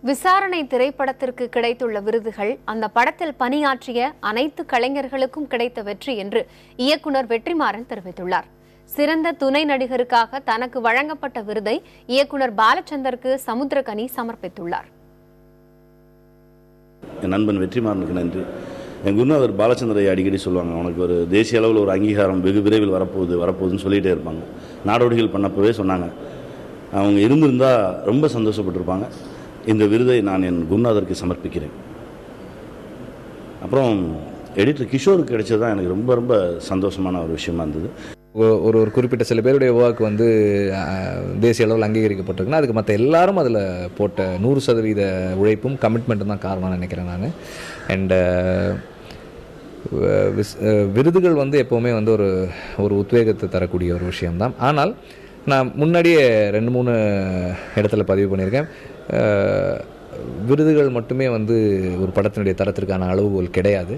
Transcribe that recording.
விசாரணை திரைப்படத்திற்கு கிடைத்துள்ள விருதுகள் அந்த படத்தில் பணியாற்றிய அனைத்து கலைஞர்களுக்கும் கிடைத்த வெற்றி என்று இயக்குனர் வெற்றிமாறன் தெரிவித்துள்ளார். சிறந்த துணை நடிகருக்காக தனக்கு வழங்கப்பட்ட விருதை இயக்குனர் பாலச்சந்தருக்கு சமுத்திரகனி சமர்ப்பித்துள்ளார். என் நண்பன் வெற்றிமாறனுக்கு நன்றி. என் குருநாதர் பாலச்சந்தரை அடிக்கடி சொல்லுவாங்க, உனக்கு ஒரு தேசிய அளவில் ஒரு அங்கீகாரம் வெகு விரைவில் வரப்போகுதுன்னு சொல்லிகிட்டே இருப்பாங்க. நாடோடிகள் பண்ணப்பவே சொன்னாங்க. அவங்க இருந்திருந்தால் ரொம்ப சந்தோஷப்பட்டிருப்பாங்க. இந்த விருதை நான் என் குருநாதருக்கு சமர்ப்பிக்கிறேன். அப்புறம் எடிட்டர் கிஷோருக்கு கிடைச்சது தான் எனக்கு ரொம்ப ரொம்ப சந்தோஷமான ஒரு விஷயமா இருந்தது. ஒரு குறிப்பிட்ட சில பேருடைய ஒர்க் தேசிய அளவில் அங்கீகரிக்கப்பட்டிருக்குன்னா அதுக்கு மற்ற எல்லாரும் அதில் போட்ட 100% உழைப்பும் கமிட்மெண்ட்டும் தான் காரணம்னு நினைக்கிறேன் நான். அண்டு விருதுகள் எப்போவுமே ஒரு உத்வேகத்தை தரக்கூடிய ஒரு விஷயம்தான். ஆனால் நான் முன்னாடியே 2-3 இடத்துல பதிவு பண்ணியிருக்கேன். விருதுகள் மட்டுமே ஒரு படத்தினுடைய தரத்திற்கான அளவுகோல் கிடையாது.